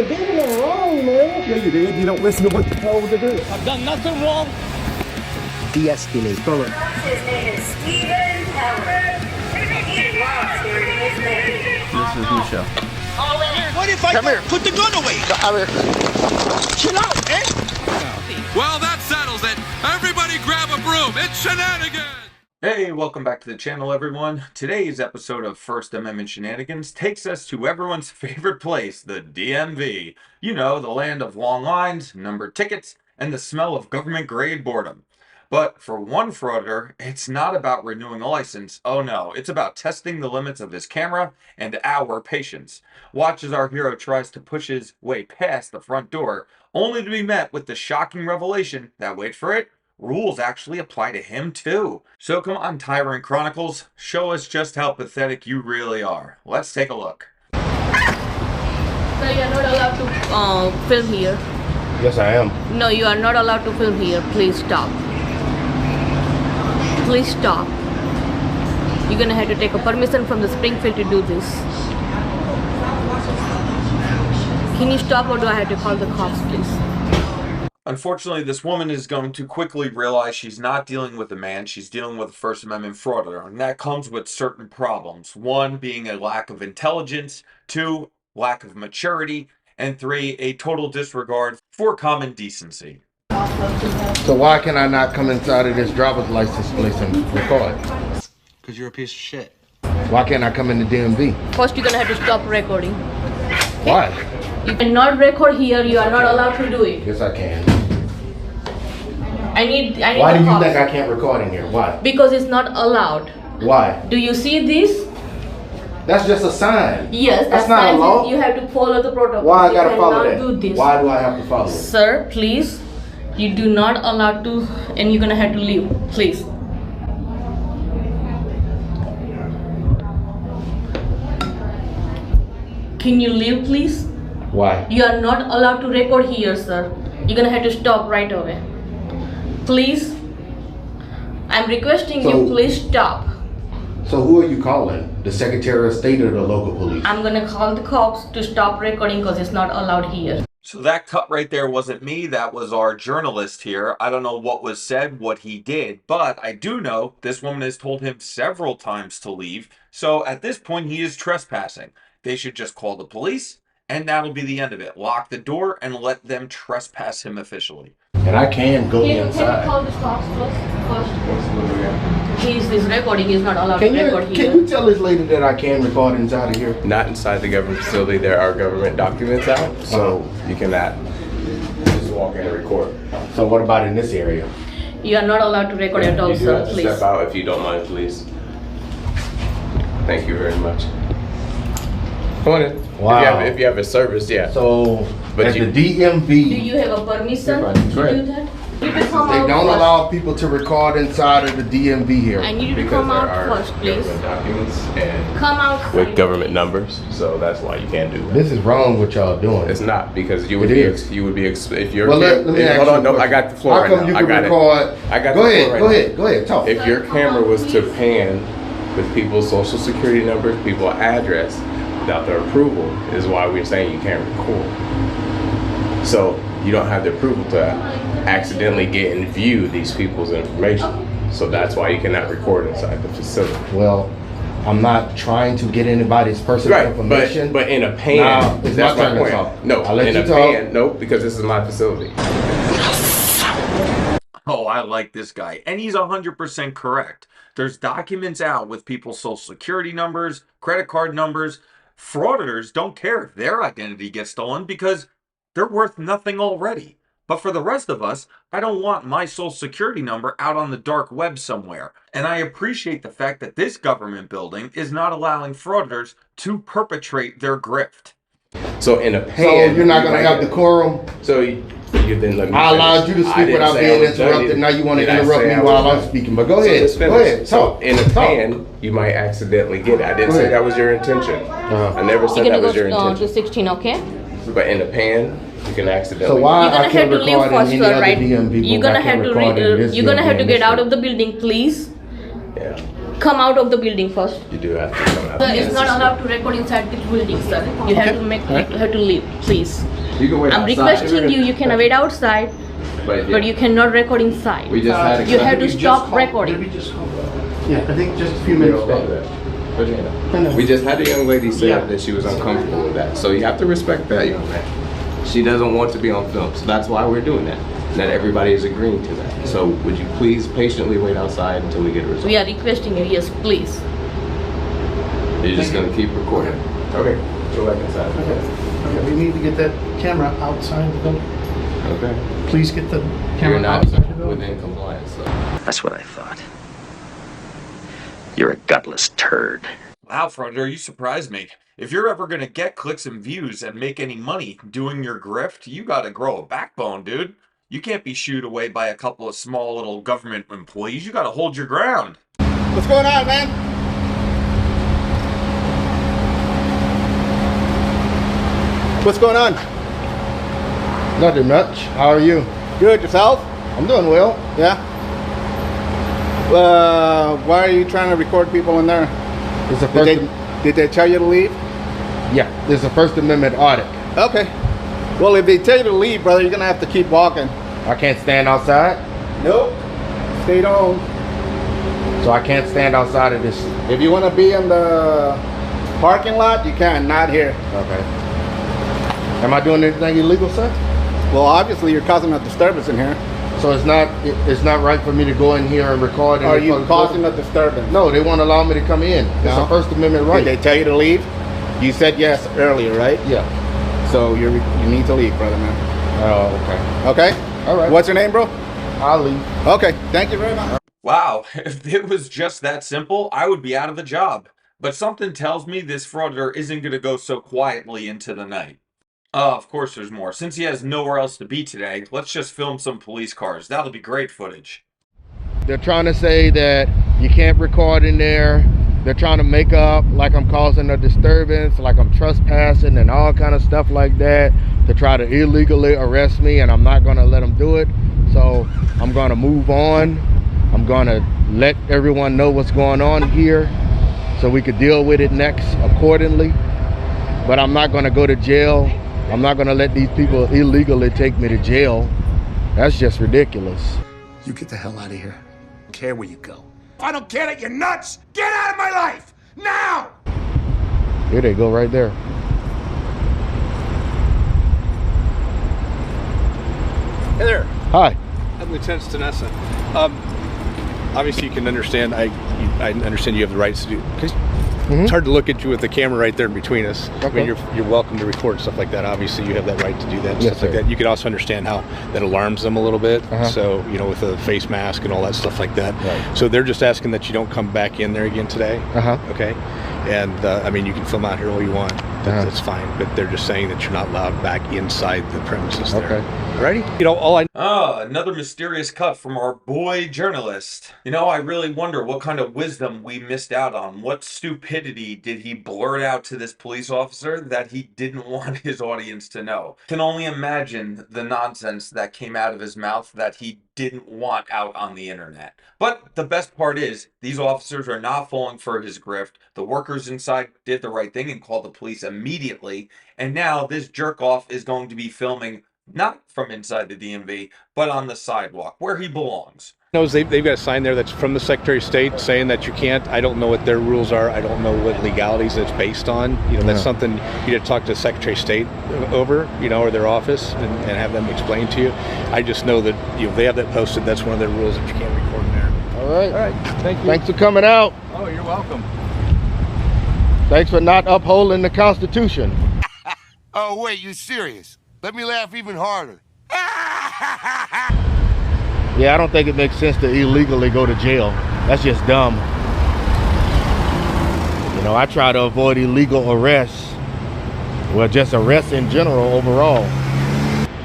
didn't do nothing wrong, man. Yeah, you did. You don't listen to what you told to do. I've done nothing wrong. De-escalate. His name is Stephen Howard. He loves hearing his name. This is Michelle. What if I put the gun away? Chill out, eh? Well, that settles it. Everybody grab a broom. It's Shenanigans. Hey, welcome back to the channel, everyone. Today's episode of First Amendment Shenanigans takes us to everyone's favorite place, the DMV. You know, the land of long lines, numbered tickets, and the smell of government-grade boredom. But for one frauditor, it's not about renewing a license. Oh no, it's about testing the limits of his camera and our patience. Watch as our hero tries to push his way past the front door, only to be met with the shocking revelation that, wait for it, rules actually apply to him too. So come on, Tyrant Chronicles, show us just how pathetic you really are. Let's take a look. Sir, you are not allowed to film here. Yes, I am. No, you are not allowed to film here. Please stop. Please stop. You're gonna have to take a permission from the Springfield to do this. Can you stop, or do I have to call the cops, please? Unfortunately, this woman is going to quickly realize she's not dealing with a man, she's dealing with a First Amendment frauditor, and that comes with certain problems. One being a lack of intelligence, two, lack of maturity, and three, a total disregard for common decency. So why can I not come inside of this driver's license place and record? Because you're a piece of shit. Why can't I come in the DMV? First, you're gonna have to stop recording. Why? You cannot record here. You are not allowed to do it. Yes, I can. I need Why the do you cops. think I can't record in here? Why? Because it's not allowed. Why? Do you see this? That's just a sign. Yes, That's not a law. You have to follow the protocol. Why I You gotta follow cannot that? do this. Why do I have to follow it? Sir, please. You do not allow to, and you're gonna have to leave. Please. Can you leave, please? Why? You are not allowed to record here, sir. You're gonna have to stop right away. Please. I'm requesting you, please stop. So who are you calling? The Secretary of State or the local police? I'm gonna call the cops to stop recording because it's not allowed here. So that cut right there wasn't me, that was our journalist here. I don't know what was said, what he did, but I do know this woman has told him several times to leave. So at this point, he is trespassing. They should just call the police, and that'll be the end of it. Lock the door and let them trespass him officially. And I can go inside. Can you call the cops first? He's recording. He's not allowed to record here. Can you tell this lady that I can record inside of here? Not inside the government facility. There are government documents out, so you cannot just walk in and record. So what about in this area? You are not allowed to record at all, You do sir. have to Please. step out if you don't mind, please. Thank you very much. Come on in. Wow. If you have a service, yeah. So But at you- the DMV, Do you have a permission Right, to right. do that? You can come they out don't first. allow people to record inside of the DMV here. I need you to Because come there out are first, please. government documents and Come out. with government numbers, so that's why you can't do that. This is wrong what y'all doing. It's not, because you would It be is. if you're Well, let me ask hold you on, a no, I question. got the floor How right come now. you I can got record? it. I got Go the ahead, floor go right ahead, go ahead, talk. If your camera was to pan with people's social security numbers, people's address, without their approval, is why we're saying you can't record. So you don't have the approval to accidentally get and view these people's information. So that's why you cannot record inside the facility. Well, I'm not trying to get anybody's personal Right, information. but in a pan, Now, it's that's my my turn to point. talk. No, I'll let in you a talk. pan, no, because this is my facility. Oh, I like this guy. And he's 100% correct. There's documents out with people's social security numbers, credit card numbers. Frauditors don't care if their identity gets stolen because they're worth nothing already. But for the rest of us, I don't want my social security number out on the dark web somewhere. And I appreciate the fact that this government building is not allowing frauditors to perpetrate their grift. So in a pan, So you're not going to might- have decorum? So you didn't let me. I finish. allowed you to I speak didn't without say being I was done interrupted. either. Now you want to Did I interrupt say me I while was I'm done? speaking. But go So ahead, let's go finish. ahead, So talk. in a Talk. pan, you might accidentally get it. I didn't Go say ahead. that was your intention. I never You're said that gonna was your go to intention. 16, okay? But in a pan, you can accidentally. So why You're gonna I have can't to leave record in first, any sir, other right? DMV, You're but I gonna can have to record in this you're gonna have DMV to in get this out one? of the building, please. Yeah. come out of the building first. You do have to come out. Sir, it's not allowed to record inside the building, sir. You have to you have to leave, please. You can wait I'm outside. requesting you can wait outside, but you cannot record inside. We just had you have to stop recording. Yeah, I think just a few minutes back. We just had a young lady say that she was uncomfortable with that. So you have to respect that young man. She doesn't want to be on film, so that's why we're doing that. Not everybody is agreeing to that. So would you please patiently wait outside until we get a result? We are requesting you, yes, please. You're just gonna keep recording. Okay, go back inside. Okay, we need to get that camera outside the building. Okay. Please get the You're camera not outside the building. within compliance, so. That's what I thought. You're a gutless turd. Wow, Frauditor, you surprised me. If you're ever gonna get clicks and views and make any money doing your grift, you gotta grow a backbone, dude. You can't be shooed away by a couple of small little government employees. You gotta hold your ground. What's going on, man? What's going on? Nothing much. How are you? Good, yourself? I'm doing well. Yeah. Why are you trying to record people in there? It's a Did they tell you to leave? Yeah, there's a First Amendment audit. Okay. Well, if they tell you to leave, brother, you're gonna have to keep walking. I can't stand outside, Nope. Stay home. so I can't stand outside of this. If you want to be in the parking lot, you can. Not here. Okay. Am I doing anything illegal, sir? Well, obviously, you're causing a disturbance in here. So it's not right for me to go in here and record. Are you causing a disturbance? No, they won't allow me to come in. It's No? a First Amendment right. Did they tell you to leave? You said yes earlier, right? Yeah. So you need to leave, brother, man. Oh, okay. Okay. All right. What's your name, bro? I'll leave. Okay. Thank you very much. Wow, if it was just that simple, I would be out of a job. But something tells me this Frauditor isn't gonna go so quietly into the night. Of course there's more. Since he has nowhere else to be today, let's just film some police cars. That'll be great footage. They're trying to say that you can't record in there. They're trying to make up like I'm causing a disturbance, like I'm trespassing and all kind of stuff like that to try to illegally arrest me, and I'm not gonna let them do it. So I'm gonna move on. I'm gonna let everyone know what's going on here so we could deal with it next accordingly. But I'm not gonna go to jail. I'm not gonna let these people illegally take me to jail. That's just ridiculous. You get the hell out of here. I don't care where you go. I don't care that you're nuts. Get out of my life now. Here they go right there. Hey there. Hi. I'm Lieutenant Stanessa. Obviously, you can understand. I understand you have the rights to do. Cause it's hard to look at you with the camera right there in between us. Okay. I mean, you're welcome to record stuff like that. Obviously, you have that right to do that. And Yes, stuff like sir. that. You can also understand how that alarms them a little bit. Uh-huh. So with a face mask and all that stuff like that. Right. So they're just asking that you don't come back in there again today. Uh-huh. Okay. And I mean, you can film out here all you want. That's fine. But they're just saying that you're not allowed back inside the premises there. Okay. Alrighty. All I Another mysterious cut from our boy journalist. I really wonder what kind of wisdom we missed out on. What stupidity did he blurt out to this police officer that he didn't want his audience to know? Can only imagine the nonsense that came out of his mouth that he didn't want out on the internet. But the best part is, these officers are not falling for his grift. The workers inside did the right thing and called the police immediately. And now this jerk off is going to be filming not from inside the DMV, but on the sidewalk, where he belongs. knows they've got a sign there that's from the Secretary of State saying that you can't. I don't know what their rules are. I don't know what legalities it's based on. That's something you had to talk to the Secretary of State over, or their office and have them explain to you. I just know that they have that posted. That's one of their rules that you can't record in there. All right. All right. Thank you. Thanks for coming out. Oh, you're welcome. Thanks for not upholding the Constitution. Oh, wait, you serious? Let me laugh even harder. Yeah, I don't think it makes sense to illegally go to jail. That's just dumb. I try to avoid illegal arrests. Well, just arrests in general overall.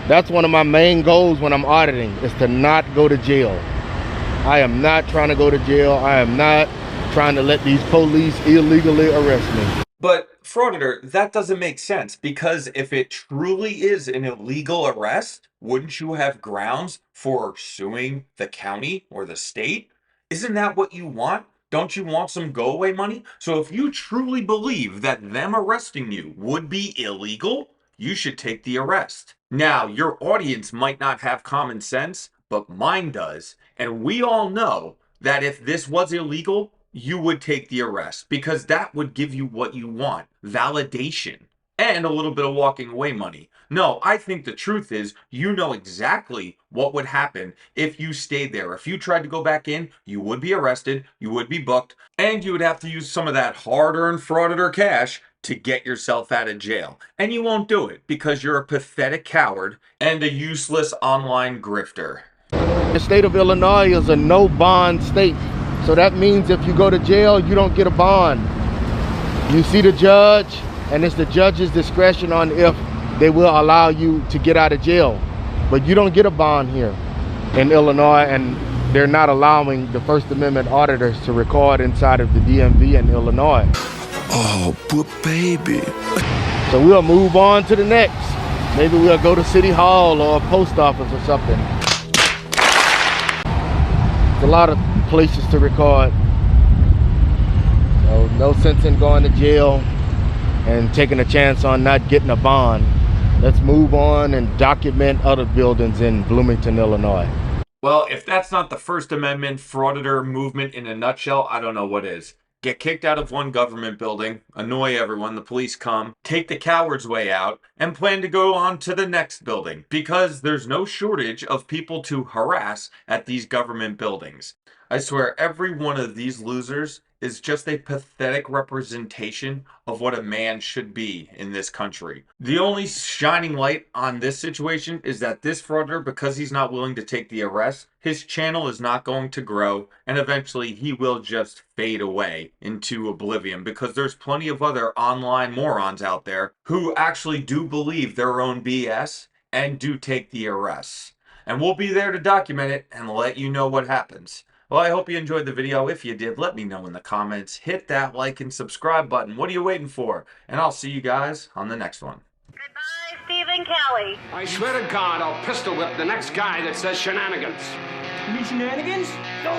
That's one of my main goals when I'm auditing, is to not go to jail. I am not trying to go to jail. I am not trying to let these police illegally arrest me. But, Frauditor, that doesn't make sense, because if it truly is an illegal arrest, wouldn't you have grounds for suing the county or the state? Isn't that what you want? Don't you want some go away money? So if you truly believe that them arresting you would be illegal, you should take the arrest. Now, your audience might not have common sense, but mine does. And we all know that if this was illegal, you would take the arrest because that would give you what you want, validation, and a little bit of walking away money. No, I think the truth is you know exactly what would happen if you stayed there. If you tried to go back in, you would be arrested, you would be booked, and you would have to use some of that hard-earned Frauditor cash to get yourself out of jail. And you won't do it because you're a pathetic coward and a useless online grifter. The state of Illinois is a no bond state. So that means if you go to jail, you don't get a bond. You see the judge, and it's the judge's discretion on if they will allow you to get out of jail. But you don't get a bond here in Illinois, and they're not allowing the First Amendment auditors to record inside of the DMV in Illinois. Oh, but baby. So we'll move on to the next. Maybe we'll go to City Hall or a post office or something. There's a lot of places to record. So no sense in going to jail and taking a chance on not getting a bond. Let's move on and document other buildings in Bloomington, Illinois. Well, if that's not the First Amendment Frauditor movement in a nutshell, I don't know what is. Get kicked out of one government building, annoy everyone, the police come, take the coward's way out, and plan to go on to the next building because there's no shortage of people to harass at these government buildings. I swear every one of these losers is just a pathetic representation of what a man should be in this country. The only shining light on this situation is that this frauditor, because he's not willing to take the arrest, his channel is not going to grow, and eventually he will just fade away into oblivion because there's plenty of other online morons out there who actually do believe their own BS and do take the arrests. And we'll be there to document it and let you know what happens. Well, I hope you enjoyed the video. If you did, let me know in the comments. Hit that like and subscribe button. What are you waiting for? And I'll see you guys on the next one. Goodbye, Stephen Kelly. I swear to God, I'll pistol whip the next guy that says shenanigans. You mean shenanigans? No.